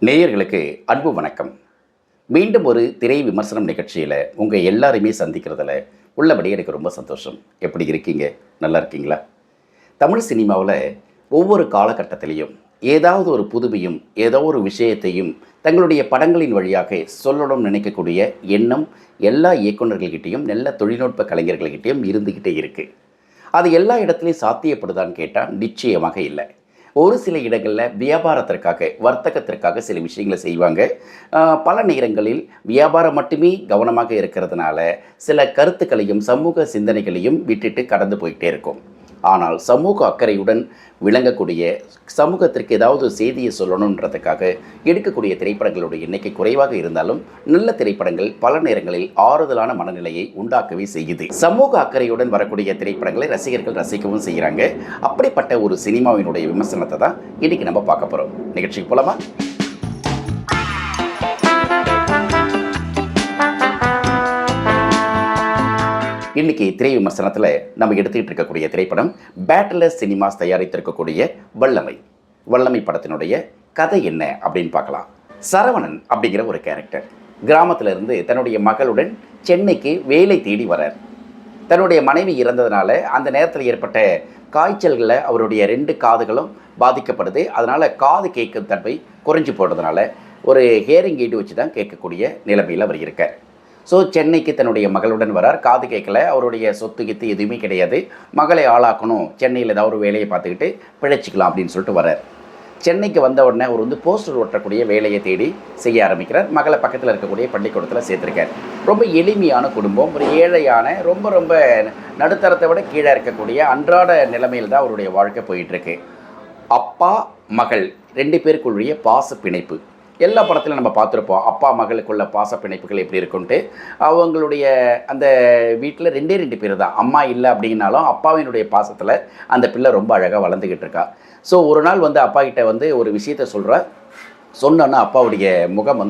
நேயர்களுக்கு அன்பு வணக்கம். மீண்டும் ஒரு திரை விமர்சனம் நிகழ்ச்சியில் உங்கள் எல்லாரையுமே சந்திக்கிறதுல உள்ளபடி எனக்கு ரொம்ப சந்தோஷம். எப்படி இருக்கீங்க? நல்லா இருக்கீங்களா? தமிழ் சினிமாவில் ஒவ்வொரு காலகட்டத்திலையும் ஏதாவது ஒரு புதுமையும் ஏதோ ஒரு விஷயத்தையும் தங்களுடைய படங்களின் வழியாக சொல்லணும்னு நினைக்கக்கூடிய எண்ணம் எல்லா இயக்குநர்கள்கிட்டையும் நல்ல தொழில்நுட்ப கலைஞர்கள்கிட்டையும் இருந்துக்கிட்டே இருக்குது. அது எல்லா இடத்துலையும் சாத்தியப்படுதான்னு கேட்டால் நிச்சயமாக இல்லை. ஒரு சில இடங்களில் வியாபாரத்திற்காக வர்த்தகத்திற்காக சில விஷயங்களை செய்வாங்க. பல நேரங்களில் வியாபாரம் மட்டுமே கவனமாக இருக்கிறதுனால சில கருத்துக்களையும் சமூக சிந்தனைகளையும் விட்டுட்டு கடந்து போயிட்டே இருக்கும். ஆனால் சமூக அக்கறையுடன் விளங்கக்கூடிய சமூகத்திற்கு ஏதாவது செய்தியை சொல்லணுன்றதுக்காக எடுக்கக்கூடிய திரைப்படங்களுடைய எண்ணிக்கை குறைவாக இருந்தாலும் நல்ல திரைப்படங்கள் பல நேரங்களில் ஆறுதலான மனநிலையை உண்டாக்கவே செய்யுது. சமூக அக்கறையுடன் வரக்கூடிய திரைப்படங்களை ரசிகர்கள் ரசிக்கவும் செய்கிறாங்க. அப்படிப்பட்ட ஒரு சினிமாவினுடைய விமர்சனத்தை தான் இன்னைக்கு நம்ம பார்க்க போகிறோம். நிகழ்ச்சிக்கு போலாமா? இன்றைக்கி திரை விமர்சனத்தில் நம்ம எடுத்துக்கிட்டு இருக்கக்கூடிய திரைப்படம் பேட்லர் சினிமாஸ் தயாரித்திருக்கக்கூடிய வல்லமை. வல்லமை படத்தினுடைய கதை என்ன அப்படின்னு பார்க்கலாம். சரவணன் அப்படிங்கிற ஒரு கேரக்டர் கிராமத்திலிருந்து தன்னுடைய மகளுடன் சென்னைக்கு வேலை தேடி வரார். தன்னுடைய மனைவி இறந்ததுனால அந்த நேரத்தில் ஏற்பட்ட காய்ச்சல்களில் அவருடைய 2 காதுகளும் பாதிக்கப்படுது. அதனால் காது கேட்கும் தன்மை குறைஞ்சி போடுறதுனால ஒரு ஹியரிங் எய்டு வச்சு தான் கேட்கக்கூடிய நிலைமையில் அவர் இருக்கார். ஸோ சென்னைக்கு தன்னுடைய மகளுடன் வரார். காது கேட்கல, அவருடைய சொத்து கித்து எதுவுமே கிடையாது. மகளை ஆளாக்கணும், சென்னையில் ஏதாவது ஒரு வேலையை பார்த்துக்கிட்டு பிழைச்சிக்கலாம் அப்படின்னு சொல்லிட்டு வரார். சென்னைக்கு வந்த உடனே அவர் போஸ்டர் ஒட்டக்கூடிய வேலையை தேடி செய்ய ஆரம்பிக்கிறார். மகளை பக்கத்தில் இருக்கக்கூடிய பள்ளிக்கூடத்தில் சேர்த்துருக்கார். ரொம்ப எளிமையான குடும்பம், ஒரு ஏழையான ரொம்ப நடுத்தரத்தை விட கீழே இருக்கக்கூடிய அன்றாட நிலைமையில் தான் அவருடைய வாழ்க்கை போயிட்டுருக்கு. அப்பா மகள் 2 பேருக்குள்ளேயே பாச பிணைப்பு எல்லா படத்திலும் நம்ம பார்த்துருப்போம். அப்பா மகளுக்குள்ள பாச பிணைப்புகள் எப்படி இருக்குன்ட்டு. அவங்களுடைய அந்த வீட்டில் 2 பேர் தான். அம்மா இல்லை அப்படின்னாலும் அப்பாவினுடைய பாசத்தில் அந்த பிள்ளை ரொம்ப அழகாக வளர்ந்துக்கிட்டு இருக்கா. ஸோ ஒரு நாள் அப்பா கிட்ட ஒரு விஷயத்த சொன்னோன்னா அப்பாவுடைய முகம்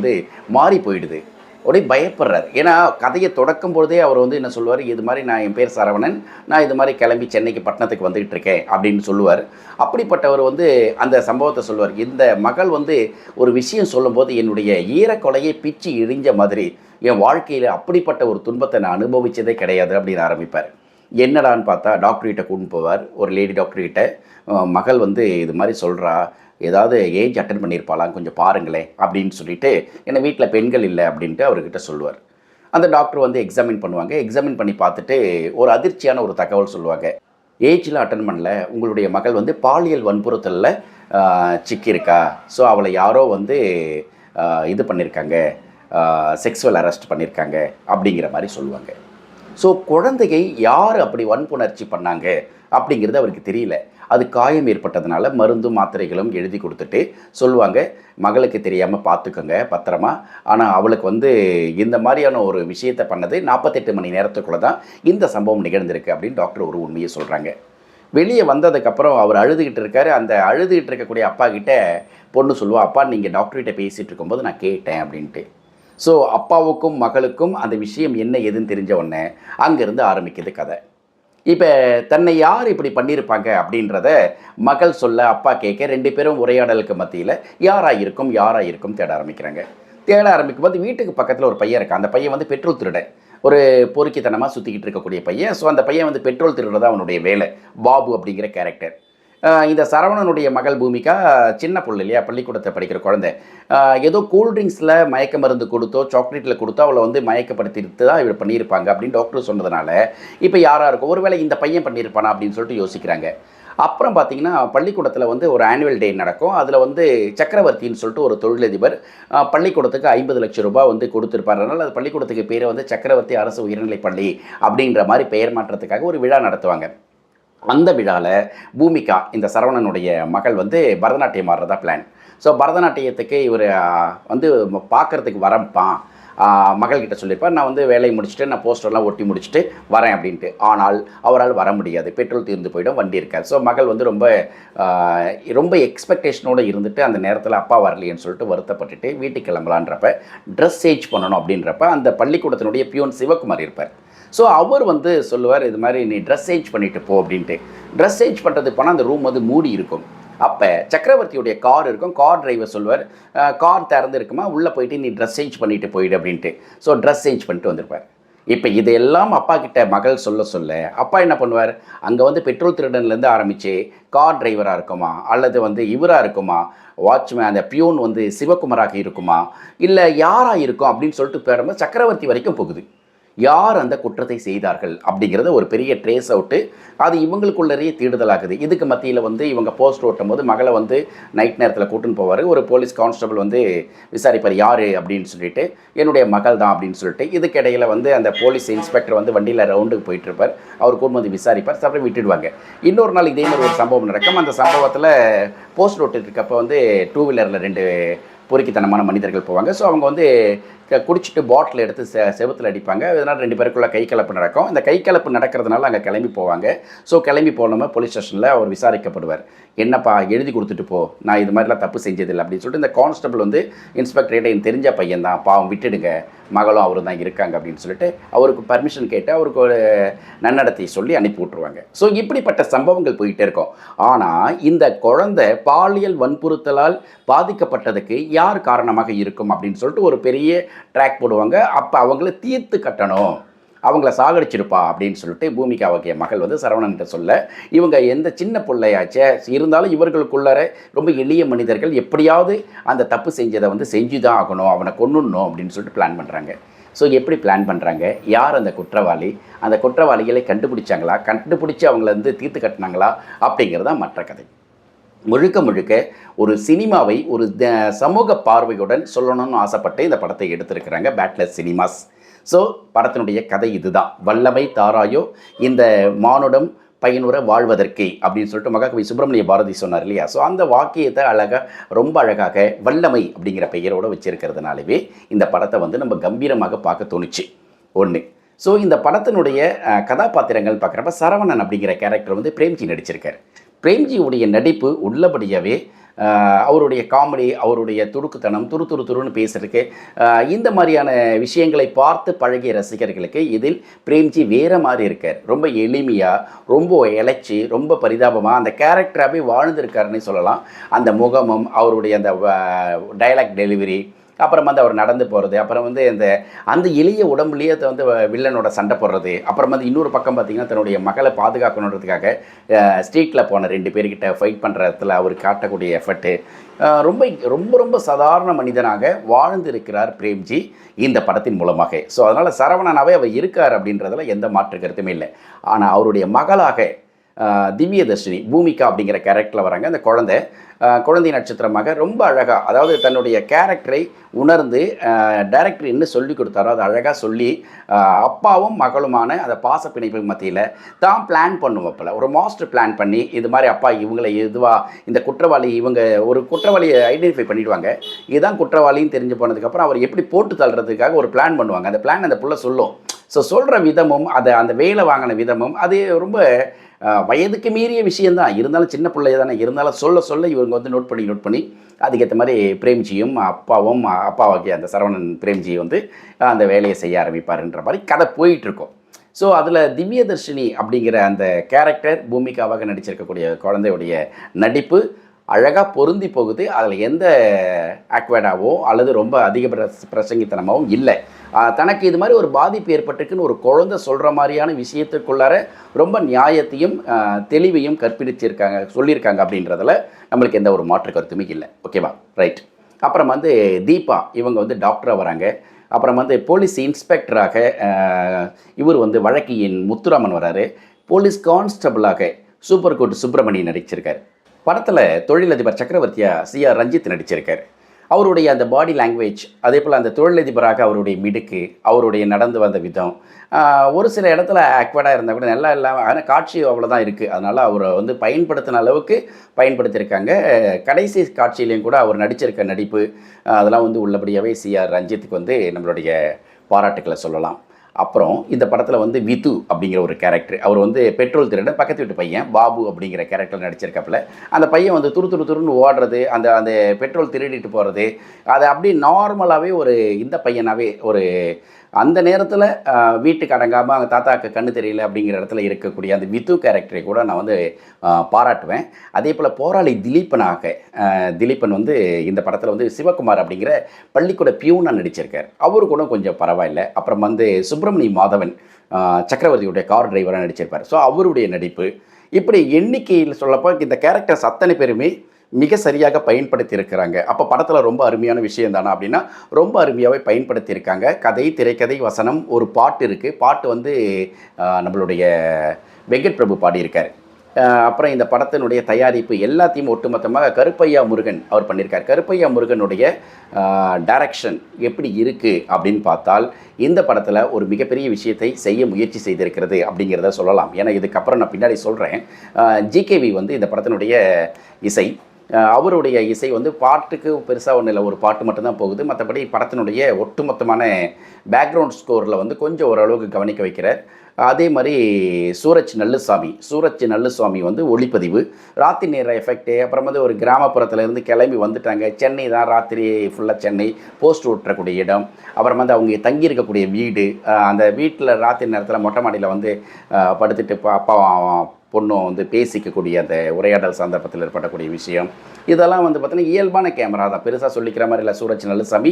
மாறி போயிடுது. அப்படியே பயப்படுறார். ஏன்னா கதையை தொடக்கும் பொழுதே அவர் என்ன சொல்லுவார், இது மாதிரி நான் என் பேர் சரவணன், நான் இது மாதிரி கிளம்பி சென்னைக்கு பட்டணத்துக்கு வந்துகிட்டு இருக்கேன் அப்படின்னு சொல்லுவார். அப்படிப்பட்டவர் அந்த சம்பவத்தை சொல்லுவார். இந்த மகள் ஒரு விஷயம் சொல்லும்போது என்னுடைய ஈரக்கொலையை பிச்சு இழிஞ்ச மாதிரி என் வாழ்க்கையில் அப்படிப்பட்ட ஒரு துன்பத்தை நான் அனுபவித்ததே கிடையாது அப்படின்னு ஆரம்பிப்பார். என்னடான்னு பார்த்தா டாக்டர்கிட்ட கூட்டின்னு போவார். ஒரு லேடி டாக்டர்கிட்ட மகள் இது மாதிரி சொல்கிறா, ஏதாவது ஏஜ் அட்டன் பண்ணியிருப்பாலாம், கொஞ்சம் பாருங்களேன் அப்படின்னு சொல்லிட்டு, என்னை வீட்டில் பெண்கள் இல்லை அப்படின்ட்டு அவர்கிட்ட சொல்லுவார். அந்த டாக்டர் எக்ஸாமின் பண்ணுவாங்க. எக்ஸாமின் பண்ணி பார்த்துட்டு ஒரு அதிர்ச்சியான ஒரு தகவல் சொல்லுவாங்க. ஏஜில் அட்டன் பண்ணல, உங்களுடைய மகள் பாலியல் வன்புறுத்தலில் சிக்கியிருக்கா. ஸோ அவளை யாரோ இது பண்ணியிருக்காங்க, செக்ஸுவல் அரெஸ்ட் பண்ணியிருக்காங்க அப்படிங்கிற மாதிரி சொல்லுவாங்க. ஸோ குழந்தையை யார் அப்படி வன்புணர்ச்சி பண்ணாங்க அப்படிங்கிறது அவருக்கு தெரியல. அது காயம் ஏற்பட்டதுனால மருந்தும் மாத்திரைகளும் எழுதி கொடுத்துட்டு சொல்லுவாங்க, மகளுக்கு தெரியாமல் பார்த்துக்கோங்க பத்திரமா. ஆனால் அவளுக்கு இந்த மாதிரியான ஒரு விஷயத்தை பண்ணது 48 மணி நேரத்துக்குள்ளே தான் இந்த சம்பவம் நிகழ்ந்திருக்கு அப்படின்னு டாக்டர் ஒரு உண்மையை சொல்கிறாங்க. வெளியே வந்ததுக்கப்புறம் அவர் அழுதுகிட்டு இருக்காரு. அந்த அழுதுகிட்டு இருக்கக்கூடிய அப்பா கிட்ட பொண்ணு சொல்லுவா, அப்பா நீங்கள் டாக்டர்கிட்ட பேசிகிட்டு இருக்கும்போது நான் கேட்டேன் அப்படின்ட்டு. ஸோ அப்பாவுக்கும் மகளுக்கும் அந்த விஷயம் என்ன ஏதுன்னு தெரிஞ்ச உடனே அங்கேருந்து ஆரம்பிக்குது கதை. இப்போ தன்னை யார் இப்படி பண்ணியிருப்பாங்க அப்படின்றத மகள் சொல்ல அப்பா கேட்க 2 பேரும் உரையாடலுக்கு மத்தியில் யாராக இருக்கும் தேட ஆரம்பிக்கிறாங்க. தேட ஆரம்பிக்கும் போது வீட்டுக்கு பக்கத்தில் ஒரு பையன் இருக்கான். அந்த பையன் பெட்ரோல் திருட ஒரு பொறுக்கித்தனமாக சுற்றிக்கிட்டு இருக்கக்கூடிய பையன். ஸோ அந்த பையன் பெட்ரோல் திருடுறதா அவனுடைய வேலை. பாபு அப்படிங்கிற கேரக்டர். இந்த சரவணனுடைய மகள் பூமிகா சின்ன பிள்ளை இல்லையா, பள்ளிக்கூடத்தை படிக்கிற குழந்தை. ஏதோ கூல்ட்ரிங்க்ஸில் மயக்க மருந்து கொடுத்தோ சாக்லேட்டில் கொடுத்தோ அவளை மயக்கப்படுத்திட்டு தான் இவர் பண்ணியிருப்பாங்க அப்படின்னு டாக்டர் சொன்னதுனால இப்போ யாராக இருக்கும், ஒருவேளை இந்த பையன் பண்ணியிருப்பானா அப்படின்னு சொல்லிட்டு யோசிக்கிறாங்க. அப்புறம் பார்த்திங்கன்னா பள்ளிக்கூடத்தில் ஒரு ஆனுவல் டே நடக்கும். அதில் சக்கரவர்த்தின்னு சொல்லிட்டு ஒரு தொழிலதிபர் பள்ளிக்கூடத்துக்கு 50 லட்சம் ரூபாய் கொடுத்துருப்பார். அதனால் அது பள்ளிக்கூடத்துக்கு பேரை சக்கரவர்த்தி அரசு உயர்நிலைப் பள்ளி அப்படின்ற மாதிரி பெயர் மாற்றத்துக்காக ஒரு விழா நடத்துவாங்க. அந்த விழாவில் பூமிகா இந்த சரவணனுடைய மகள் பரதநாட்டியம் ஆடுறதா பிளான். ஸோ பரதநாட்டியத்துக்கு இவர் பார்க்குறதுக்கு வரப்பான் மகள்கிட்ட சொல்லியிருப்பார், நான் வேலையை முடிச்சுட்டு நான் போஸ்டர்லாம் ஒட்டி முடிச்சுட்டு வரேன் அப்படின்ட்டு. ஆனால் அவரால் வர முடியாது, பெட்ரோல் தீர்ந்து போயிடும், வண்டி இருக்காது. ஸோ மகள் ரொம்ப எக்ஸ்பெக்டேஷனோடு இருந்துட்டு அந்த நேரத்தில் அப்பா வரலையேன்னு சொல்லிட்டு வருத்தப்பட்டுட்டு வீட்டுக்கு கிளம்பலான்றப்ப ட்ரெஸ் சேஞ்ச் பண்ணணும் அப்படின்றப்ப அந்த பள்ளிக்கூடத்தினுடைய பியூன் சிவகுமார் இருப்பார். ஸோ அவர் சொல்லுவார், இது மாதிரி நீ ட்ரெஸ் சேஞ்ச் பண்ணிவிட்டு போ அப்படின்ட்டு. ட்ரெஸ் சேஞ்ச் பண்ணுறதுக்கு போனால் அந்த ரூம் மூடி இருக்கும். அப்போ சக்கரவர்த்தியுடைய கார் இருக்கும், கார் டிரைவர் சொல்வார், கார் திறந்து இருக்குமா, உள்ளே போயிட்டு நீ ட்ரெஸ் சேஞ்ச் பண்ணிட்டு போயிடு அப்படின்ட்டு. ஸோ ட்ரெஸ் சேஞ்ச் பண்ணிட்டு வந்திருப்பார். இப்போ இதையெல்லாம் அப்பா கிட்ட மகள் சொல்ல சொல்ல அப்பா என்ன பண்ணுவார், அங்கே வந்து பெட்ரோல் திருடன்லேருந்து ஆரம்பித்து கார் டிரைவராக இருக்குமா, அல்லது வந்து இவராக இருக்குமா, வாட்ச்மேன் அந்த பியூன் வந்து சிவகுமாராக இருக்குமா, இல்லை யாராக இருக்கும் அப்படின்னு சொல்லிட்டு போயிடும்போது சக்கரவர்த்தி வரைக்கும் போகுது. யார் அந்த குற்றத்தை செய்தார்கள் அப்படிங்கிறத ஒரு பெரிய ட்ரேஸ் அவுட்டு, அது இவங்களுக்குள்ளேயே தேடுதலாகுது. இதுக்கு மத்தியில் வந்து இவங்க போஸ்ட் ஓட்டும் போது மகளை வந்து நைட் நேரத்தில் கூட்டுன்னு போவார். ஒரு போலீஸ் கான்ஸ்டபிள் வந்து விசாரிப்பார், யார் அப்படின்னு சொல்லிட்டு, என்னுடைய மகள் தான் அப்படின்னு சொல்லிட்டு. இதுக்கிடையில் வந்து அந்த போலீஸ் இன்ஸ்பெக்டர் வந்து வண்டியில் ரவுண்டுக்கு போயிட்டுருப்பார், அவர் கூட்டு வந்து விசாரிப்பார், அப்புறம் விட்டுடுவாங்க. இன்னொரு நாள் இதே மாதிரி ஒரு சம்பவம் நடக்கும். அந்த சம்பவத்தில் போஸ்ட் ஓட்டு இருக்கப்போ வந்து டூ வீலரில் 2 பொறுக்கித்தனமான மனிதர்கள் போவாங்க. ஸோ அவங்க வந்து குடிச்சிட்டு பாட்டில் எடுத்து செவுத்தில் அடிப்பாங்க. அதனால் 2 பேருக்குள்ளே கை கலப்பு நடக்கும். இந்த கை கலப்பு நடக்கிறதுனால அங்கே கிளம்பி போவாங்க. ஸோ கிளம்பி போனோமே போலீஸ் ஸ்டேஷனில் அவர் விசாரிக்கப்படுவார். என்னப்பா எழுதி கொடுத்துட்டு போ, நான் இது மாதிரிலாம் தப்பு செஞ்சதில்லை அப்படின்னு சொல்லிட்டு இந்த கான்ஸ்டபிள் வந்து இன்ஸ்பெக்டர்கிட்ட எனக்கு தெரிஞ்ச பையன் தான், பாவம் விட்டுடுங்க, மகளும் அவரும் தான் இருக்காங்க அப்படின்னு சொல்லிட்டு அவருக்கு பர்மிஷன் கேட்டு அவருக்கு ஒரு நன்னடத்தை சொல்லி அனுப்பி விட்ருவாங்க. ஸோ இப்படிப்பட்ட சம்பவங்கள் போயிட்டே இருக்கும். ஆனால் இந்த குழந்தை பாலியல் வன்புறுத்தலால் பாதிக்கப்பட்டதுக்கு யார் காரணமாக இருக்கும் அப்படின்னு சொல்லிட்டு ஒரு பெரிய ட்ராக் போடுவாங்க. அப்போ அவங்கள தீர்த்து கட்டணும், அவங்கள சாகடிச்சிருப்பா அப்படின்னு சொல்லிட்டு பூமிகாவுடைய மகள் வந்து சரவணன்கிட்ட சொல்ல, இவங்க எந்த சின்ன பிள்ளையாச்சே இருந்தாலும் இவர்களுக்குள்ளார ரொம்ப எளிய மனிதர்கள், எப்படியாவது அந்த தப்பு செஞ்சதை வந்து செஞ்சு தான் ஆகணும், அவனை கொன்னுடணும் அப்படின்னு சொல்லிட்டு பிளான் பண்ணுறாங்க. ஸோ எப்படி பிளான் பண்ணுறாங்க, யார் அந்த குற்றவாளி, அந்த குற்றவாளிகளை கண்டுபிடிச்சாங்களா, கண்டுபிடிச்சி அவங்கள வந்து தீர்த்து கட்டினாங்களா அப்படிங்கிறதான் மற்ற கதை. முழுக்க முழுக்க ஒரு சினிமாவை ஒரு சமூக பார்வையுடன் சொல்லணும்னு ஆசைப்பட்டு இந்த படத்தை எடுத்திருக்கிறாங்க பேட்லஸ் சினிமாஸ். ஸோ படத்தினுடைய கதை இதுதான். வல்லமை தாராயோ இந்த மானுடம் பயனுற வாழ்வதற்கு அப்படின்னு சொல்லிட்டு மகாகவி சுப்பிரமணிய பாரதி சொன்னார் இல்லையா. ஸோ அந்த வாக்கியத்தை ரொம்ப அழகாக வல்லமை அப்படிங்கிற பெயரோடு வச்சிருக்கிறதுனாலவே இந்த படத்தை வந்து நம்ம கம்பீரமாக பார்க்க தோணுச்சு ஒன்று. ஸோ இந்த படத்தினுடைய கதாபாத்திரங்கள் பார்க்குறப்ப சரவணன் அப்படிங்கிற கேரக்டர் வந்து பிரேம்ஜி நடிச்சிருக்கார். பிரேம்ஜியுடைய நடிப்பு உள்ளபடியாகவே அவருடைய காமெடி, அவருடைய துடுக்குத்தனம், துருன்னு பேசுறதுக்கு, இந்த மாதிரியான விஷயங்களை பார்த்து பழகிய ரசிகர்களுக்கு இதில் பிரேம்ஜி வேறு மாதிரி இருக்கார். ரொம்ப எளிமையாக, ரொம்ப இழைச்சி, ரொம்ப பரிதாபமாக அந்த கேரக்டராகவே வாழ்ந்திருக்காருன்னு சொல்லலாம். அந்த முகமும் அவருடைய அந்த டைலாக் டெலிவரி, அப்புறம் வந்து அவர் நடந்து போகிறது, அப்புறம் வந்து அந்த எளிய உடம்புலேயே வந்து வில்லனோட சண்டை போடுறது, அப்புறம் வந்து இன்னொரு பக்கம் பார்த்திங்கன்னா தன்னுடைய மகளை பாதுகாக்கணுன்றதுக்காக ஸ்ட்ரீட்டில் போன 2 பேர்கிட்ட ஃபைட் பண்ணுற இடத்துல அவர் காட்டக்கூடிய எஃபர்ட்டு, ரொம்ப ரொம்ப ரொம்ப சாதாரண மனிதனாக வாழ்ந்திருக்கிறார் பிரேம்ஜி இந்த படத்தின் மூலமாக. ஸோ அதனால் சரவணனாகவே அவர் இருக்கார் அப்படின்றதில் எந்த மாற்று கருத்துமே இல்லை. ஆனால் அவருடைய மகளாக திவ்யதர்ஷினி பூமிகா அப்படிங்கிற கேரக்டரில் வராங்க. அந்த குழந்தை நட்சத்திரமாக ரொம்ப அழகாக, அதாவது தன்னுடைய கேரக்டரை உணர்ந்து டைரக்டர் என்ன சொல்லி கொடுத்தாரோ அதை அழகாக சொல்லி, அப்பாவும் மகளுமான அந்த பாச பிணைப்பு மத்தியில் தான் பிளான் பண்ணுவோப்பில் ஒரு மாஸ்டர் பிளான் பண்ணி, இது மாதிரி அப்பா இவங்களை இந்த குற்றவாளி, இவங்க ஒரு குற்றவாளியை ஐடென்டிஃபை பண்ணிவிடுவாங்க, இதுதான் குற்றவாளின்னு தெரிஞ்சு போனதுக்கப்புறம் அவர் எப்படி போட்டு தள்ளுறதுக்காக ஒரு பிளான் பண்ணுவாங்க. அந்த பிளான் அந்த புள்ள சொல்லும். ஸோ சொல்கிற விதமும் அந்த வேலை வாங்கின விதமும் அது ரொம்ப வயதுக்கு மீறிய விஷயந்தான், இருந்தாலும் சின்ன பிள்ளைய தானே, இருந்தாலும் சொல்ல இவங்க வந்து நோட் பண்ணி அதுக்கேற்ற மாதிரி பிரேம்ஜியும் அப்பாவாகிய அந்த சரவணன் பிரேம்ஜி வந்து அந்த வேலையை செய்ய ஆரம்பிப்பாருன்ற மாதிரி கதை போயிட்டுருக்கோம். ஸோ அதில் திவ்யதர்ஷினி அப்படிங்கிற அந்த கேரக்டர் பூமிகாவாக நடிச்சிருக்கக்கூடிய குழந்தையுடைய நடிப்பு அழகாக பொருந்தி போகுது. அதில் எந்த ஆக்வேர்டாவோ அல்லது ரொம்ப அதிக பிரசங்கித்தனமாகவும் இல்லை. தனக்கு இது மாதிரி ஒரு பாதிப்பு ஏற்பட்டிருக்குன்னு ஒரு குழந்தை சொல்கிற மாதிரியான விஷயத்துக்குள்ளார ரொம்ப நியாயத்தையும் தெளிவையும் சொல்லியிருக்காங்க அப்படின்றதில் நம்மளுக்கு எந்த ஒரு மாற்று கருத்துமே இல்லை. ஓகேவா, ரைட். அப்புறம் வந்து தீபா, இவங்க வந்து டாக்டராக வராங்க. அப்புறம் வந்து போலீஸ் இன்ஸ்பெக்டராக இவர் வந்து வழக்கியின் முத்துராமன் வராரு. போலீஸ் கான்ஸ்டபிளாக சூப்பர் கோட் சுப்பிரமணியன் நடிச்சிருக்கார். படத்தில் தொழிலதிபர் சக்கரவர்த்தியாக சிஆர் ரஞ்சித் நடிச்சிருக்கார். அவருடைய அந்த பாடி லாங்குவேஜ், அதே போல் அந்த தொழிலதிபராக அவருடைய மிடுக்கு, அவருடைய நடந்து வந்த விதம், ஒரு சில இடத்துல ஆக்வர்டாக இருந்தால் கூட நல்லா இல்லாமல், ஆனால் காட்சி அவ்வளோதான் இருக்குது. அதனால் அவரை வந்து பயன்படுத்தின அளவுக்கு பயன்படுத்தியிருக்காங்க. கடைசி காட்சியிலையும் கூட அவர் நடிச்சிருக்க நடிப்பு அதெல்லாம் வந்து உள்ளபடியாகவே சிஆர் ரஞ்சித்துக்கு வந்து நம்மளுடைய பாராட்டுக்களை சொல்லலாம். அப்புறம் இந்த படத்தில் வந்து விது அப்படிங்கிற ஒரு கேரக்டர், அவர் வந்து பெட்ரோல் திருட பக்கத்து வீட்டு பையன் பாபு அப்படிங்கிற கேரக்டர் நடிச்சிருக்காப்புல. அந்த பையன் வந்து துருன்னு ஓடுறது, அந்த அந்த பெட்ரோல் திருடிட்டு போகிறது, அது அப்படி நார்மலாகவே ஒரு இந்த பையனாகவே ஒரு அந்த நேரத்தில் வீட்டுக்கு அடங்காமல் அவங்க தாத்தாக்கு கண்ணு தெரியல அப்படிங்கிற இடத்துல இருக்கக்கூடிய அந்த வித்து கேரக்டரை கூட நான் வந்து பாராட்டுவேன். அதே போல் போராளி திலீபன் வந்து இந்த படத்தில் வந்து சிவகுமார் அப்படிங்கிற பள்ளிக்கூட பியூனாக நடிச்சிருக்கார். அவரு கூட கொஞ்சம் பரவாயில்லை. அப்புறம் வந்து சுப்பிரமணிய மாதவன் சக்கரவர்த்தியுடைய கார் டிரைவராக நடிச்சிருப்பார். ஸோ அவருடைய நடிப்பு இப்படி எண்ணிக்கையில் சொல்லப்போ இந்த கேரக்டர்ஸ் அத்தனை பேருமே மிக சரியாக பயன்படுத்தி இருக்கிறாங்க. அப்போ படத்தில் ரொம்ப அருமையான விஷயம் தானே அப்படின்னா ரொம்ப அருமையாகவே பயன்படுத்தியிருக்காங்க. கதை, திரைக்கதை, வசனம், ஒரு பாட்டு இருக்குது. பாட்டு வந்து நம்மளுடைய வெங்கட் பிரபு பாடியிருக்கார். அப்புறம் இந்த படத்தினுடைய தயாரிப்பு எல்லாத்தையும் ஒட்டுமொத்தமாக கருப்பையா முருகன் அவர் பண்ணியிருக்கார். கருப்பையா முருகனுடைய டைரக்ஷன் எப்படி இருக்குது அப்படின்னு பார்த்தால் இந்த படத்தில் ஒரு மிகப்பெரிய விஷயத்தை செய்ய முயற்சி செய்திருக்கிறது அப்படிங்கிறத சொல்லலாம். ஏன்னா இதுக்கப்புறம் நான் பின்னாடி சொல்கிறேன். ஜிகேவி வந்து இந்த படத்தினுடைய இசை, அவருடைய இசை வந்து பாட்டுக்கு பெருசாக ஒன்றும் இல்லை, ஒரு பாட்டு மட்டும்தான் போகுது. மற்றபடி படத்தினுடைய ஒட்டுமொத்தமான பேக்ரவுண்ட் ஸ்கோரில் வந்து கொஞ்சம் ஓரளவுக்கு கவனிக்க வைக்கிறார். அதே மாதிரி சூரஜ் நல்லுசாமி வந்து ஒளிப்பதிவு, ராத்திரி நேர எஃபெக்ட்டு, அப்புறம் வந்து ஒரு கிராமப்புறத்துலேருந்து கிளம்பி வந்துட்டாங்க. சென்னை தான், ராத்திரி ஃபுல்லாக சென்னை, போஸ்ட் ஓட்டக்கூடிய இடம், அப்புறம் வந்து அவங்க தங்கியிருக்கக்கூடிய வீடு, அந்த வீட்டில் ராத்திரி நேரத்தில் மொட்டை மாடியில் வந்து படுத்துட்டு அப்பா பொண்ணும் வந்து பேசிக்கக்கூடிய அந்த உரையாடல் சந்தர்ப்பத்தில் ஏற்படக்கூடிய விஷயம், இதெல்லாம் வந்து பார்த்திங்கன்னா இயல்பான கேமரா தான், பெருசாக சொல்லிக்கிற மாதிரி இல்லை. சூரஜ் நல்லுசாமி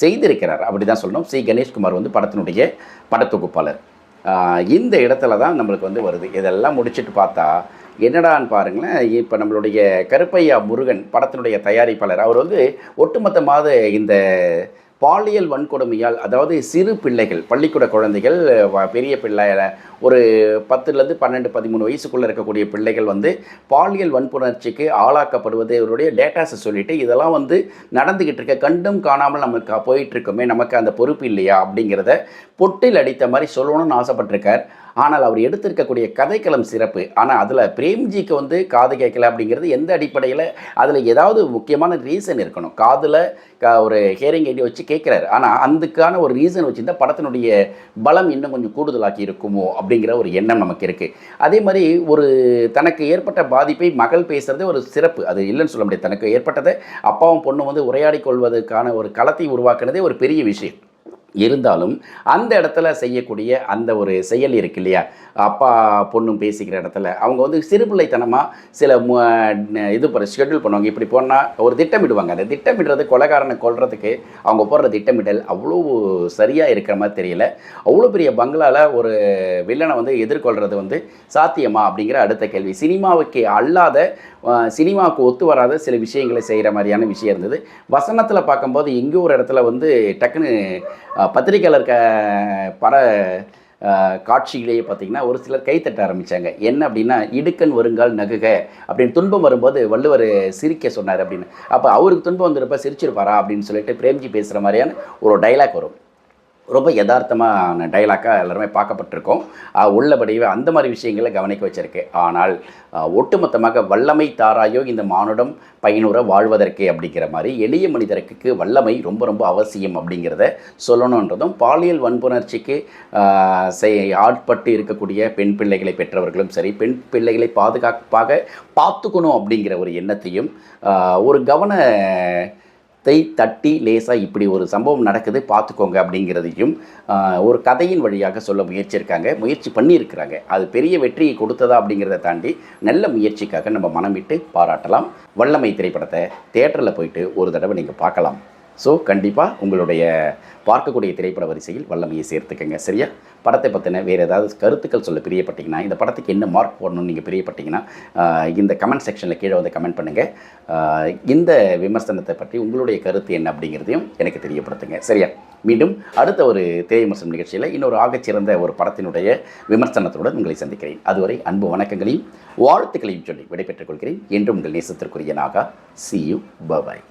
செய்திருக்கிறார், அப்படி தான் சொல்லணும். சி கணேஷ்குமார் வந்து படத்தினுடைய படத்தொகுப்பாளர். இந்த இடத்துல தான் நம்மளுக்கு வந்து வருது. இதெல்லாம் முடிச்சுட்டு பார்த்தா என்னடான்னு பாருங்களேன், இப்போ நம்மளுடைய கருப்பையா முருகன் படத்தினுடைய தயாரிப்பாளர் அவர் வந்து ஒட்டுமொத்தமாக இந்த பாலியல் வன்கொடுமையால், அதாவது சிறு பிள்ளைகள், பள்ளிக்கூட குழந்தைகள், பெரிய பிள்ளை, ஒரு 10லேருந்து 12, 13 வயசுக்குள்ளே இருக்கக்கூடிய பிள்ளைகள் வந்து பாலியல் வன்புணர்ச்சிக்கு ஆளாக்கப்படுவது இவருடைய டேட்டாஸை சொல்லிவிட்டு இதெல்லாம் வந்து நடந்துக்கிட்டு இருக்க, கண்டும் காணாமல் நமக்கு போயிட்டுருக்கோமே, நமக்கு அந்த பொறுப்பு இல்லையா அப்படிங்கிறத பொட்டில் அடித்த மாதிரி சொல்லணும்னு ஆசைப்பட்டிருக்கார். ஆனால் அவர் எடுத்திருக்கக்கூடிய கதைக்களம் சிறப்பு. ஆனால் அதில் பிரேம்ஜிக்கு வந்து காது கேட்கல அப்படிங்கிறது எந்த அடிப்படையில், அதில் ஏதாவது முக்கியமான ரீசன் இருக்கணும். காதில் ஒரு ஹியரிங் எய்டி வச்சு கேட்குறாரு, ஆனால் அதுக்கான ஒரு ரீசன் வச்சுருந்தா படத்தினுடைய பலம் இன்னும் கொஞ்சம் கூடுதலாக்கி இருக்குமோ அப்படிங்கிற ஒரு எண்ணம் நமக்கு இருக்குது. அதே மாதிரி ஒரு தனக்கு ஏற்பட்ட பாதிப்பை மகள் பேசுகிறது ஒரு சிறப்பு, அது இல்லைன்னு சொல்ல முடியாது. தனக்கு ஏற்பட்டதை அப்பாவும் பொண்ணும் வந்து உரையாடி கொள்வதற்கான ஒரு களத்தை உருவாக்குனதே ஒரு பெரிய விஷயம். இருந்தாலும் அந்த இடத்துல செய்யக்கூடிய அந்த ஒரு செயல் இருக்கு இல்லையா, அப்பா பொண்ணும் பேசிக்கிற இடத்துல அவங்க வந்து சிறுபிள்ளைத்தனமாக சில இது ஷெட்யூல் பண்ணுவாங்க. இப்படி போனால் ஒரு திட்டமிடுவாங்க. அந்த திட்டமிடுறது கொலைகாரனை கொல்றதுக்கு அவங்க போடுற திட்டமிடல் அவ்வளோ சரியாக இருக்கிற மாதிரி தெரியல. அவ்வளோ பெரிய பங்களாவில் ஒரு வில்லனை வந்து எதிர்கொள்கிறது வந்து சாத்தியமா அப்படிங்கிற அடுத்த கேள்வி. சினிமாவுக்கு அல்லாத, சினிமாவுக்கு ஒத்து வராத சில விஷயங்களை செய்கிற மாதிரியான விஷயம் இருந்தது. வசனத்தில் பார்க்கும்போது எங்கேயோ ஒரு இடத்துல வந்து டக்குன்னு பத்திரிகையாளர் பட காட்சியிலேயே பார்த்திங்கன்னா ஒரு சிலர் கைத்தட்ட ஆரம்பித்தாங்க. என்ன அப்படின்னா, இடுக்கன் வருங்கால் நகுக அப்படின்னு, துன்பம் வரும்போது வள்ளுவர் சிரிக்க சொன்னார் அப்படின்னு. அப்போ அவருக்கு துன்பம் வந்துருப்ப சிரிச்சிருப்பாரா அப்படின்னு சொல்லிட்டு பிரேம்ஜி பேசுகிற மாதிரியான ஒரு டைலாக் வரும். ரொம்ப யதார்த்தமான டைலாக்காக எல்லாருமே பார்க்கப்பட்டிருக்கோம். உள்ளபடியே அந்த மாதிரி விஷயங்களை கவனிக்க வச்சிருக்கு. ஆனால் ஒட்டுமொத்தமாக வல்லமை தாராயோ இந்த மானுடம் பயனுற வாழ்வதற்கே அப்படிங்கிற மாதிரி எளிய மனிதருக்கு வல்லமை ரொம்ப ரொம்ப அவசியம் அப்படிங்கிறத சொல்லணுன்றதும், பாலியல் வன்புணர்ச்சிக்கு ஆட்பட்டு இருக்கக்கூடிய பெண் பிள்ளைகளை பெற்றவர்களும் சரி, பெண் பிள்ளைகளை பாதுகாப்பாக பார்த்துக்கணும் அப்படிங்கிற ஒரு எண்ணத்தையும், ஒரு கவன தட்டி லேசாக இப்படி ஒரு சம்பவம் நடக்குது பார்த்துக்கோங்க அப்படிங்கிறதையும் ஒரு கதையின் வழியாக சொல்ல முயற்சி பண்ணியிருக்கிறாங்க. அது பெரிய வெற்றியை கொடுத்ததா அப்படிங்கிறத தாண்டி நல்ல முயற்சிக்காக நம்ம மனம் விட்டு பாராட்டலாம். வல்லமை திரைப்படத்தை தியேட்டரில் போயிட்டு ஒரு தடவை நீங்கள் பார்க்கலாம். ஸோ கண்டிப்பாக உங்களுடைய பார்க்கக்கூடிய திரைப்பட வரிசையில் வல்லமையை சேர்த்துக்கங்க. சரியா? படத்தை பற்றின வேறு ஏதாவது கருத்துக்கள் சொல்ல பிரியப்பட்டீங்கன்னா, இந்த படத்துக்கு என்ன மார்க் போடணும்னு நீங்கள் பிரியப்பட்டீங்கன்னா இந்த கமெண்ட் செக்ஷனில் கீழே வந்து கமெண்ட் பண்ணுங்கள். இந்த விமர்சனத்தை பற்றி உங்களுடைய கருத்து என்ன அப்படிங்கிறதையும் எனக்கு தெரியப்படுத்துங்க. சரியா? மீண்டும் அடுத்த ஒரு திரை விமர்சனம் நிகழ்ச்சியில் இன்னொரு ஆகச்சிறந்த ஒரு படத்தினுடைய விமர்சனத்துடன் உங்களை சந்திக்கிறேன். அதுவரை அன்பு வணக்கங்களையும் வாழ்த்துக்களையும் சொல்லி விடைபெற்றுக் கொள்கிறேன். என்றும் உங்கள் நேசத்திற்குரிய Naga. See you. Bye bye.